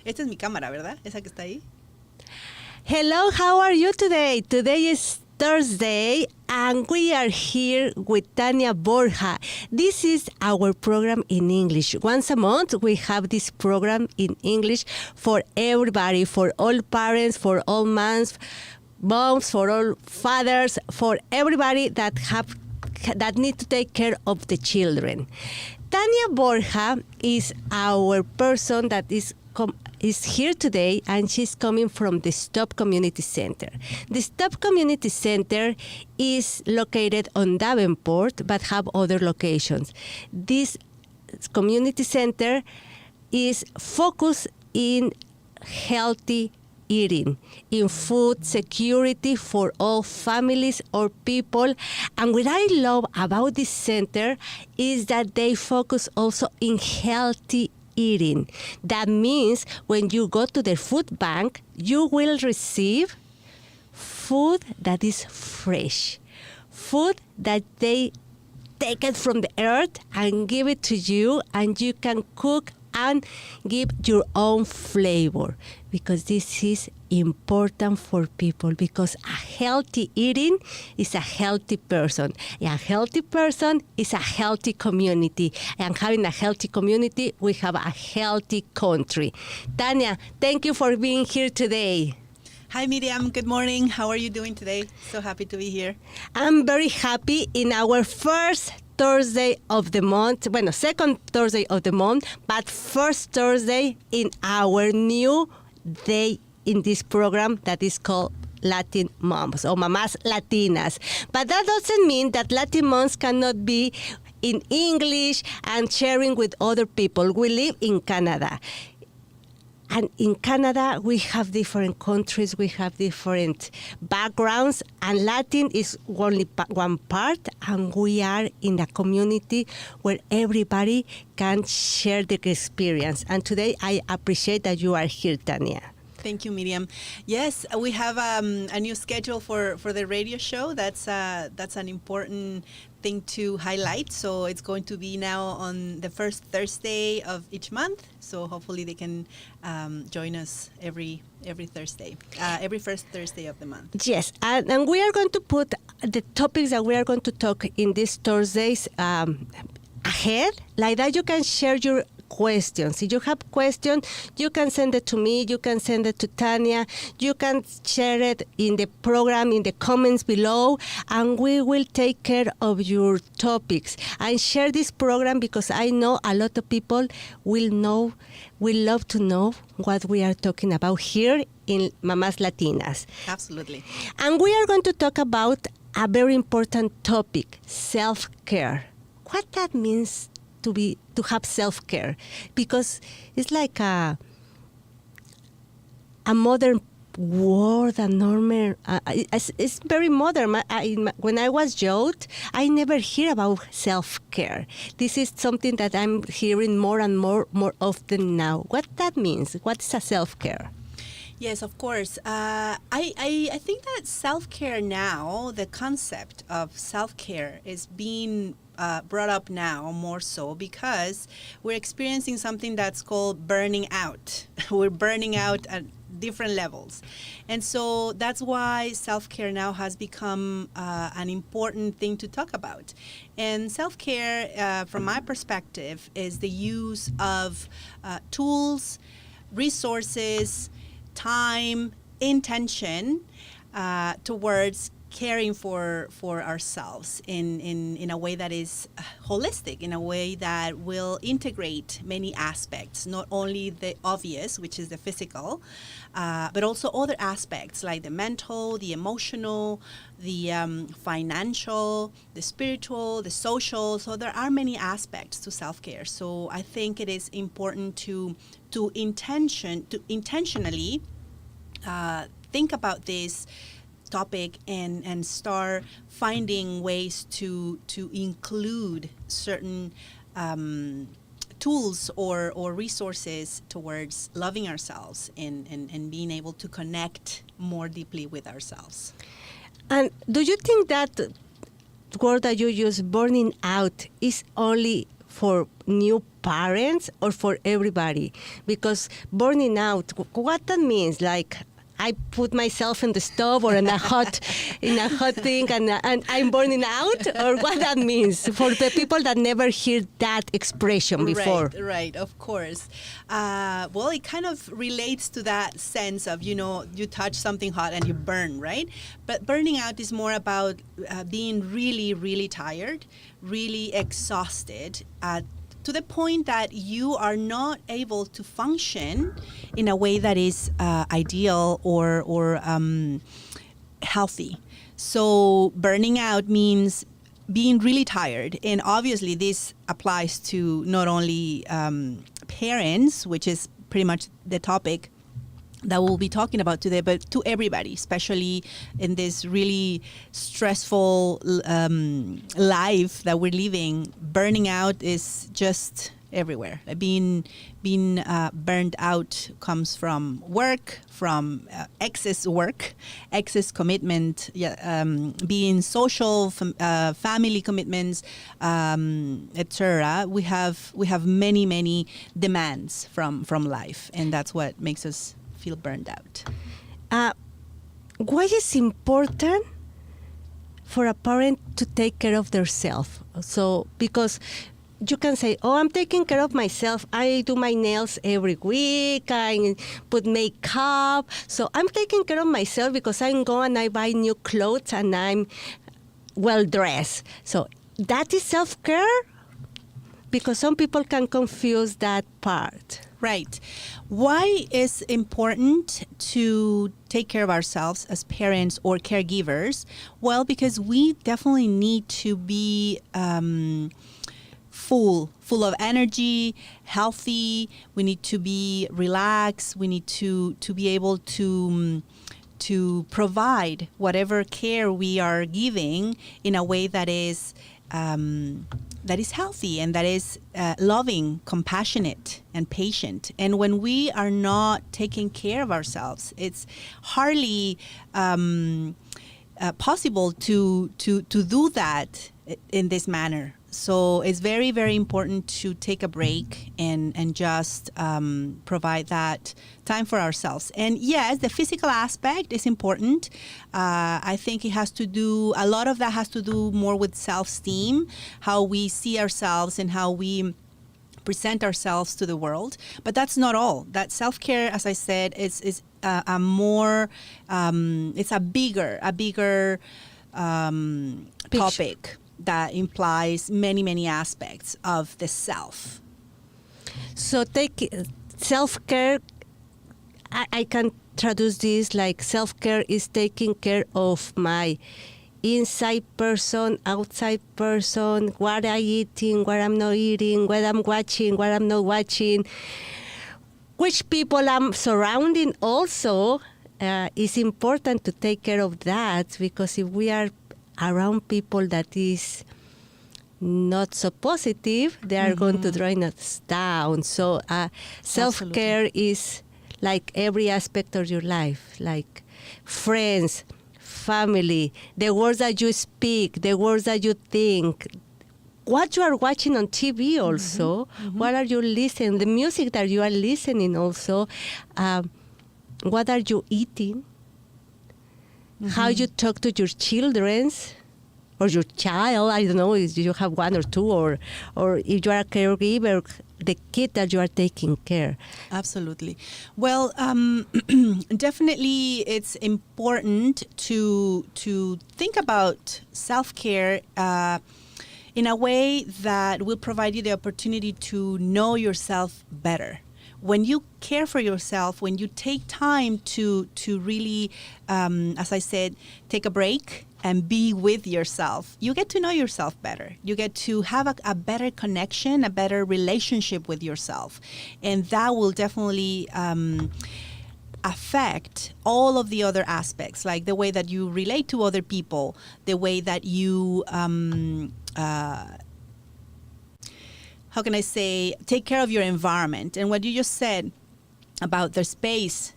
Esta es mi cámara, ¿verdad? Esa que está ahí. Hello, how are you today? Today is Thursday, and we are here with Tania Borja. This is our program in English. Once a month, we have this program in English for everybody, for all parents, for all moms, for all fathers, for everybody that need to take care of the children. Tania Borja is our person that is here today, and she's coming from the Stop Community Center. The Stop Community Center is located on Davenport, but have other locations. This community center is focused in healthy eating, in food security for all families or people. And what I love about this center is that they focus also in healthy eating. That means when you go to the food bank, you will receive food that is fresh, food that they take it from the earth and give it to you, and you can cook and give your own flavor, because this is important for people, because a healthy eating is a healthy person. A healthy person is a healthy community. And having a healthy community, we have a healthy country. Tania, thank you for being here today. Hi, Miriam. Good morning. How are you doing today? So happy to be here. I'm very happy in our first Thursday of the month, second Thursday of the month, but first Thursday in our new day in this program that is called Latin Moms or Mamás Latinas. But that doesn't mean that Latin moms cannot be in English and sharing with other people. We live in Canada. And in Canada, we have different countries, we have different backgrounds, and Latin is only one part, and we are in a community where everybody can share their experience. And today, I appreciate that you are here, Tania. Thank you, Miriam. Yes, we have a new schedule for the radio show. That's an important thing to highlight. So it's going to be now on the first Thursday of each month. So hopefully they can join us every Thursday, every first Thursday of the month. Yes, and we are going to put the topics that we are going to talk in these Thursdays ahead. Like that, you can share your questions. If you have questions, you can send it to me, you can send it to Tania, you can share it in the program, in the comments below, and we will take care of your topics. And share this program because I know a lot of people will love to know what we are talking about here in Mamás Latinas. Absolutely. And we are going to talk about a very important topic, self-care. What that means to have self-care, because it's like a modern word, a normal. It's very modern. When I was young, I never hear about self-care. This is something that I'm hearing more and more often now. What that means? What is a self-care? Yes, of course. I think that self-care now, the concept of self-care is being brought up now more so because we're experiencing something that's called burning out. We're burning out at different levels. And so that's why self-care now has become an important thing to talk about. And self-care, from my perspective, is the use of tools, resources, time, intention towards caring for ourselves in a way that is holistic, in a way that will integrate many aspects, not only the obvious, which is the physical, but also other aspects like the mental, the emotional, the financial, the spiritual, the social. So there are many aspects to self-care. So I think it is important to intentionally think about this topic and start finding ways to include certain tools or resources towards loving ourselves and being able to connect more deeply with ourselves. And do you think that word that you use, burning out, is only for new parents or for everybody? Because burning out, what that means, like I put myself in the stove or in a hot thing and I'm burning out, or what that means for the people that never hear that expression before. Right, of course. Well, it kind of relates to that sense of, you touch something hot and you burn, right? But burning out is more about being really, really tired, really exhausted, to the point that you are not able to function in a way that is ideal or healthy. So burning out means being really tired. And obviously this applies to not only parents, which is pretty much the topic that we'll be talking about today, but to everybody, especially in this really stressful life that we're living. Burning out is just everywhere. Being burned out comes from work, from excess work, excess commitment, being social, family commitments, etc. We have many demands from life, and that's what makes us feel burned out. Why is important for a parent to take care of themselves? So, because you can say, oh, I'm taking care of myself. I do my nails every week. I put makeup. So I'm taking care of myself because I go and I buy new clothes and I'm well dressed. So that is self-care? Because some people can confuse that part. Right. Why is important to take care of ourselves as parents or caregivers? Well, because we definitely need to be full of energy, healthy. We need to be relaxed. We need to be able to provide whatever care we are giving in a way that is healthy and that is loving, compassionate, and patient. And when we are not taking care of ourselves, it's hardly possible to do that in this manner. So it's very, very important to take a break and just provide that time for ourselves. And yes, the physical aspect is important. I think a lot of that has to do more with self-esteem, how we see ourselves and how we present ourselves to the world. But that's not all. That self-care, as I said, is a more, it's a bigger topic that implies many aspects of the self. So take self-care, I can traduce this like self-care is taking care of my inside person, outside person, what I'm eating, what I'm not eating, what I'm watching, what I'm not watching, which people I'm surrounding also. It's important to take care of that, because if we are around people that is not so positive, they are going to drain us down. So self-care is like every aspect of your life, like friends, family, the words that you speak, the words that you think, what you are watching on TV also, what are you listening, the music that you are listening also, what are you eating, how you talk to your children or your child. I don't know if you have one or two, or if you are a caregiver, the kid that you are taking care. Absolutely. Well, definitely it's important to think about self-care in a way that will provide you the opportunity to know yourself better. When you care for yourself, when you take time to really, as I said, take a break and be with yourself, you get to know yourself better. You get to have a better connection, a better relationship with yourself. And that will definitely affect all of the other aspects, like the way that you relate to other people, the way that you how can I say, take care of your environment. And what you just said about the space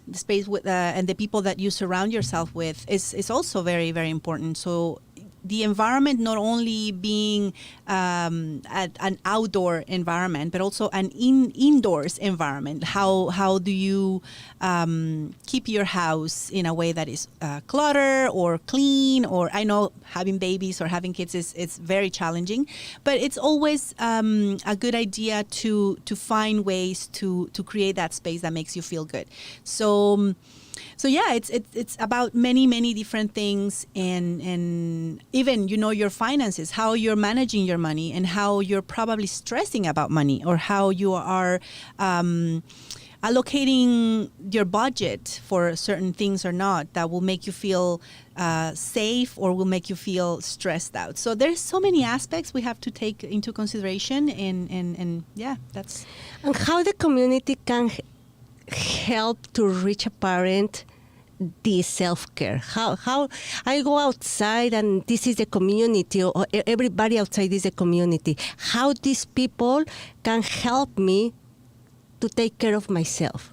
with, and the people that you surround yourself with is also very, very important. So the environment not only being an outdoor environment, but also an indoors environment. How do you keep your house in a way that is clutter or clean? Or I know having babies or having kids is very challenging, but it's always a good idea to find ways to create that space that makes you feel good. So yeah, it's about many different things, and even your finances, how you're managing your money, and how you're probably stressing about money, or how you are allocating your budget for certain things or not, that will make you feel safe or will make you feel stressed out. So there's so many aspects we have to take into consideration, and yeah, that's. And how the community can help to reach a parent this self-care. How I go outside and this is the community, or everybody outside is a community. How these people can help me to take care of myself?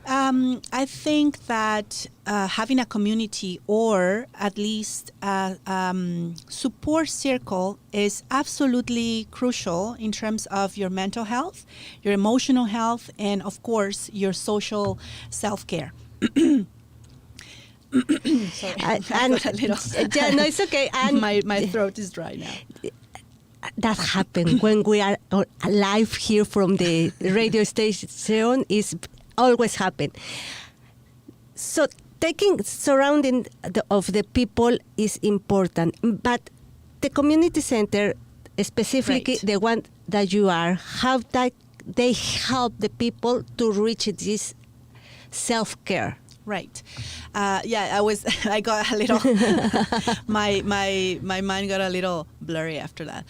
I think that having a community, or at least a support circle, is absolutely crucial in terms of your mental health, your emotional health, and of course your social self-care. Sorry, I got a little. Yeah, no, it's okay. And my throat is dry now. That happens when we are live here from the radio station. Is always happen. So taking surrounding of the people is important, but the community center, specifically the one that you are, how that they help the people to reach this self-care. Right. I got a little, my mind got a little blurry after that.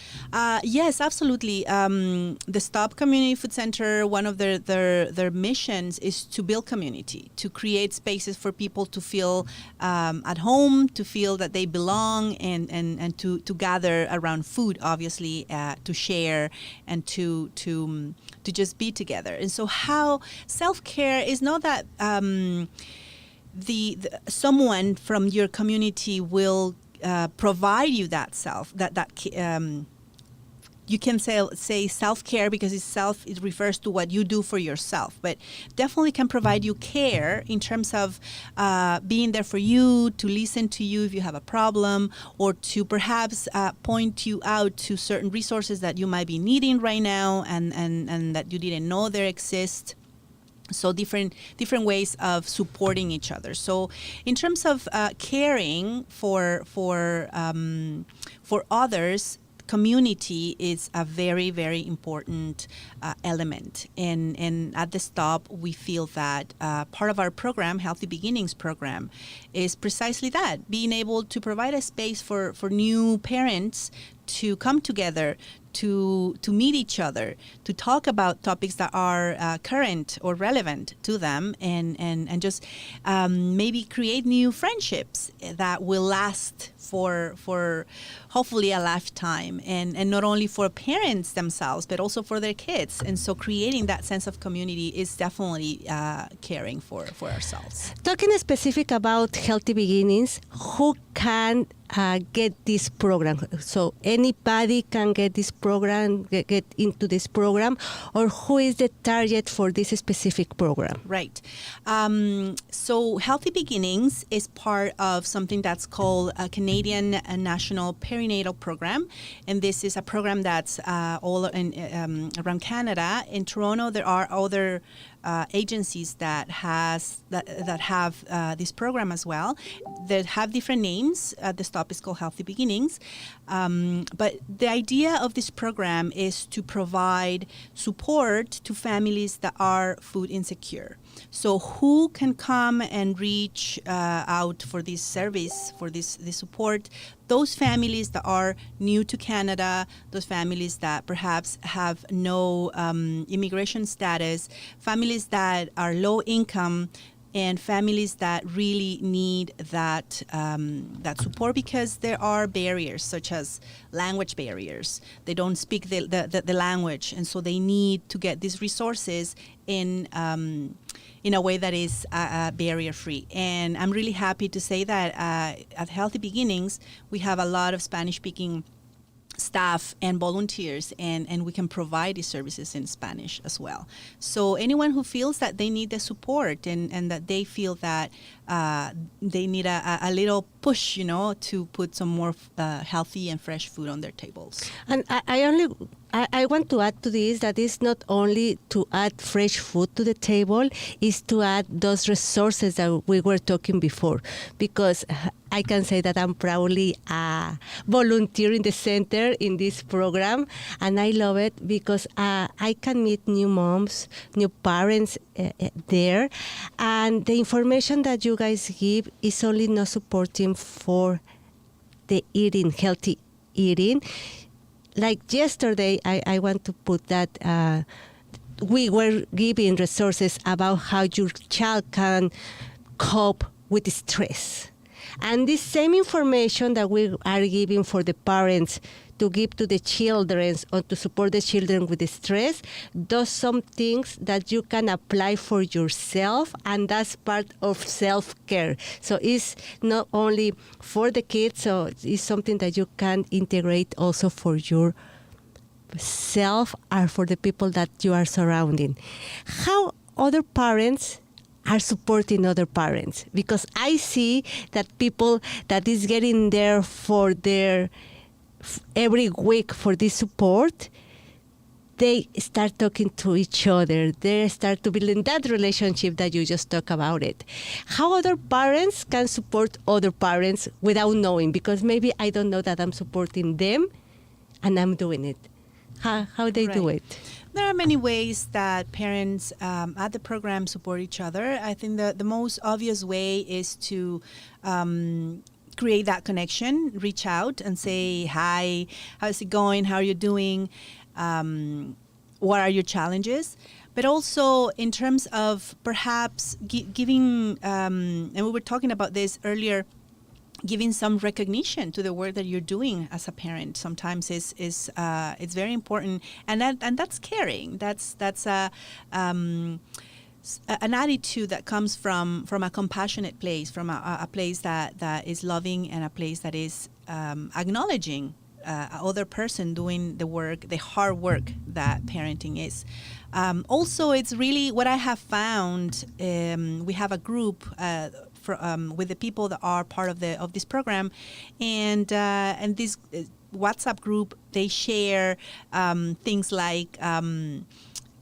Yes, absolutely. The Stop Community Food Center, one of their missions is to build community, to create spaces for people to feel at home, to feel that they belong, and to gather around food, obviously, to share and to just be together. And so how self-care is not that the someone from your community will provide you that you can say self-care, because it refers to what you do for yourself, but definitely can provide you care in terms of being there for you, to listen to you if you have a problem, or to perhaps point you out to certain resources that you might be needing right now, and that you didn't know there exist. So different ways of supporting each other. So in terms of caring for others, community is a very, very important element. And at the Stop, we feel that part of our program, Healthy Beginnings program, is precisely that, being able to provide a space for new parents to come together, to meet each other, to talk about topics that are current or relevant to them, and just maybe create new friendships that will last for hopefully a lifetime, and not only for parents themselves, but also for their kids. And so creating that sense of community is definitely caring for ourselves. Talking specific about Healthy Beginnings, who can get this program? So anybody can get this program, get into this program, or who is the target for this specific program? Right. So Healthy Beginnings is part of something that's called a Canadian National Perinatal Program, and this is a program that's all around Canada. In Toronto, there are other agencies that have this program as well, that have different names. The Stop is called Healthy Beginnings, but the idea of this program is to provide support to families that are food insecure. So who can come and reach out for this service, for this support? Those families that are new to Canada, those families that perhaps have no immigration status, families that are low income, and families that really need that that support, because there are barriers such as language barriers. They don't speak the language, and so they need to get these resources in a way that is barrier-free. And I'm really happy to say that at Healthy Beginnings, we have a lot of Spanish-speaking staff and volunteers, and we can provide these services in Spanish as well. So anyone who feels that they need the support and that they feel that they need a little push, to put some more healthy and fresh food on their tables. And I want to add to this that it's not only to add fresh food to the table, it's to add those resources that we were talking before. Because I can say that I'm proudly a volunteer in the center in this program, and I love it because I can meet new moms, new parents there, and the information that you guys give is only not supporting for the eating, healthy eating. Like yesterday, I want to put that we were giving resources about how your child can cope with stress. And this same information that we are giving for the parents to give to the children or to support the children with the stress, those some things that you can apply for yourself, and that's part of self-care. So it's not only for the kids, so it's something that you can integrate also for your self or for the people that you are surrounding. How other parents are supporting other parents? Because I see that people that is getting there for their every week for this support, they start talking to each other. They start to build that relationship that you just talk about it. How other parents can support other parents without knowing? Because maybe I don't know that I'm supporting them and I'm doing it. How they do it? There are many ways that parents at the program support each other. I think the most obvious way is to create that connection, reach out and say, hi, how's it going? How are you doing? What are your challenges? But also in terms of perhaps giving, and we were talking about this earlier, giving some recognition to the work that you're doing as a parent sometimes is it's very important, and that's caring. That's an attitude that comes from a compassionate place, from a place that is loving, and a place that is acknowledging other person doing the work, the hard work that parenting is. Also, it's really what I have found. We have a group with the people that are part of this program, and this WhatsApp group, they share things like,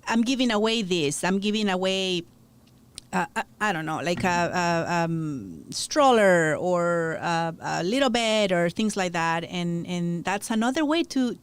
I'm giving away this. I'm giving away, I don't know, like a stroller or a little bed or things like that. And that's another way to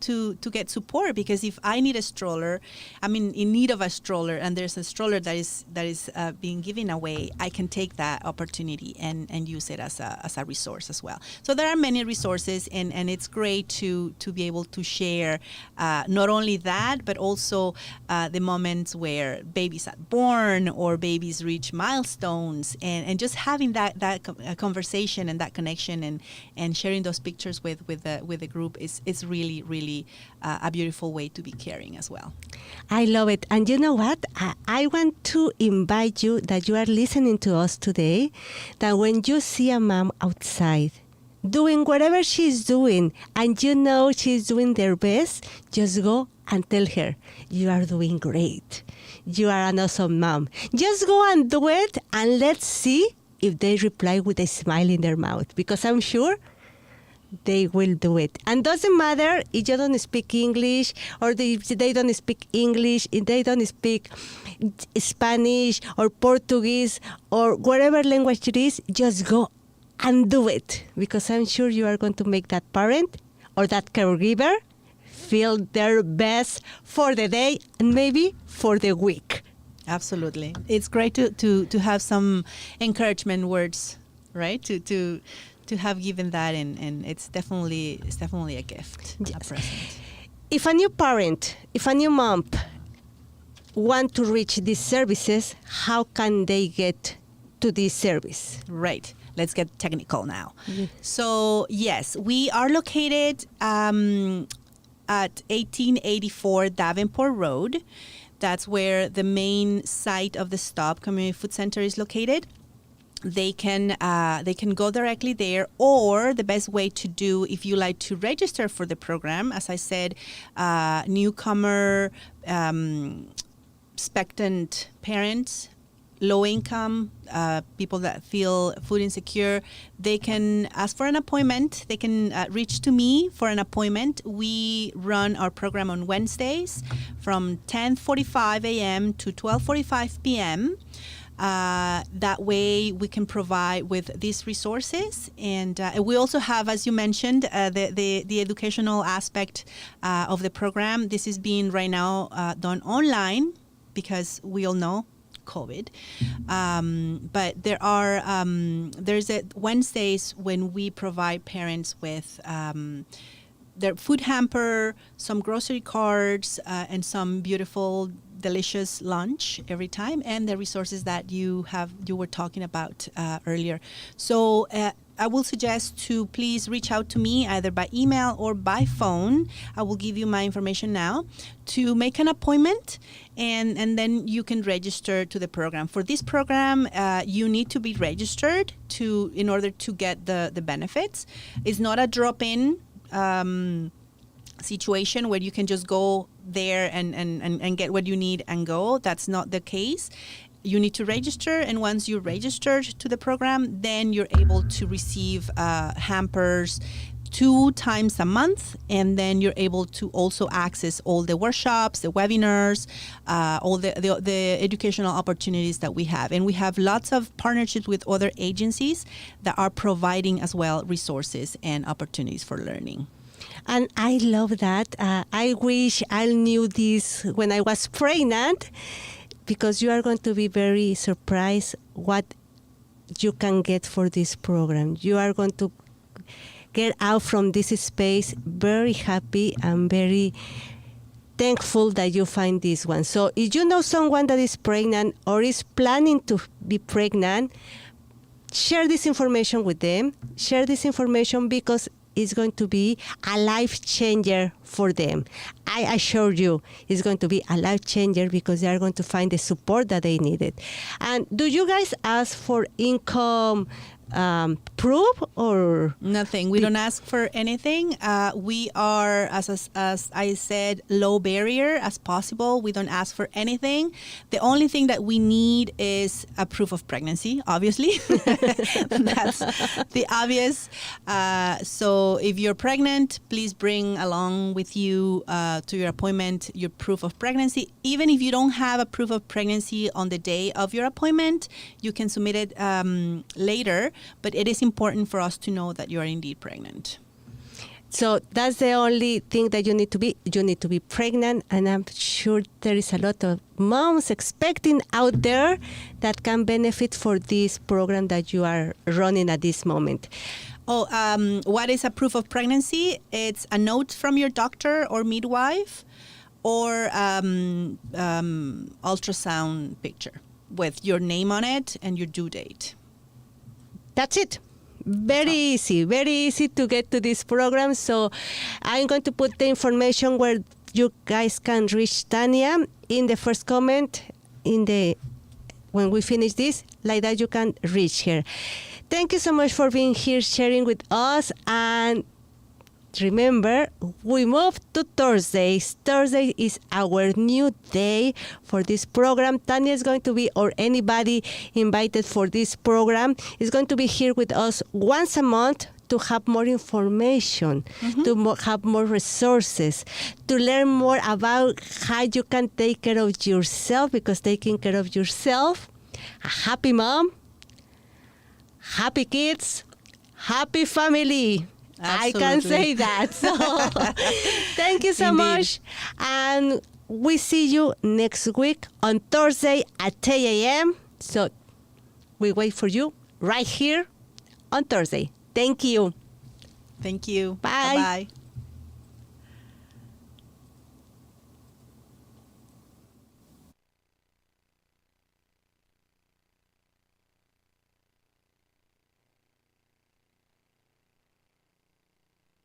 get support, because if I need a stroller, I'm in need of a stroller, and there's a stroller that is being given away, I can take that opportunity and use it as a resource as well. So there are many resources, and it's great to be able to share not only that, but also the moments where babies are born or babies reach milestones, and just having that conversation and that connection, and sharing those pictures with the group is really, really a beautiful way to be caring as well. I love it. And you know what? I want to invite you, that you are listening to us today, that when you see a mom outside doing whatever she's doing, and you know she's doing their best, just go and tell her, you are doing great. You are an awesome mom. Just go and do it, and let's see if they reply with a smile in their mouth, because I'm sure they will do it. And doesn't matter if you don't speak English, or if they don't speak English, if they don't speak Spanish or Portuguese or whatever language it is, just go and do it, because I'm sure you are going to make that parent or that caregiver feel their best for the day and maybe for the week. Absolutely. It's great to have some encouragement words, right? To have given that, and it's definitely a gift, yes. A present. If a new parent, if a new mom want to reach these services, how can they get to this service? Right. Let's get technical now. So, yes, we are located at 1884 Davenport Road. That's where the main site of the Stop Community Food Center is located. They can go directly there, or the best way to do, if you like to register for the program, as I said, newcomer, expectant parents, low income, people that feel food insecure, they can ask for an appointment. They can reach to me for an appointment. We run our program on Wednesdays from 10:45 a.m. to 12:45 p.m. That way we can provide with these resources. And we also have, as you mentioned, the educational aspect of the program. This is being right now done online because we all know COVID. But there's Wednesdays when we provide parents with their food hamper, some grocery cards, and some beautiful, delicious lunch every time, and the resources that you were talking about earlier. So I will suggest to please reach out to me either by email or by phone. I will give you my information now to make an appointment, and then you can register to the program. For this program, you need to be registered in order to get the benefits. It's not a drop-in situation where you can just go there and get what you need and go. That's not the case. You need to register, and once you're registered to the program, then you're able to receive hampers 2 times a month, and then you're able to also access all the workshops, the webinars, all the educational opportunities that we have. And we have lots of partnerships with other agencies that are providing as well resources and opportunities for learning. And I love that. I wish I knew this when I was pregnant, because you are going to be very surprised what you can get for this program. You are going to get out from this space very happy and very thankful that you find this one. So if you know someone that is pregnant or is planning to be pregnant, share this information with them. Share this information because it's going to be a life changer for them. I assure you, it's going to be a life changer because they are going to find the support that they needed. And do you guys ask for income proof or nothing? We don't ask for anything. We are, as I said, low barrier as possible. We don't ask for anything. The only thing that we need is a proof of pregnancy, obviously. That's the obvious. So if you're pregnant, please bring along with you to your appointment your proof of pregnancy. Even if you don't have a proof of pregnancy on the day of your appointment, you can submit it later. But it is important for us to know that you are indeed pregnant. So that's the only thing that you need to be. You need to be pregnant, and I'm sure there is a lot of moms expecting out there that can benefit for this program that you are running at this moment. What is a proof of pregnancy? It's a note from your doctor or midwife, or ultrasound picture with your name on it and your due date. That's it. Very easy to get to this program. So I'm going to put the information where you guys can reach Tania in the first comment when we finish this, like that you can reach her. Thank you so much for being here, sharing with us. And remember, we moved to Thursdays. Thursday is our new day for this program. Tania is going to be, or anybody invited for this program, is going to be here with us once a month to have more information, to have more resources, to learn more about how you can take care of yourself, because taking care of yourself, a happy mom, happy kids, happy family. Absolutely. I can say that. So thank you so much. And we see you next week on Thursday at 10 a.m. So we wait for you right here on Thursday. Thank you. Thank you. Bye. Bye-bye.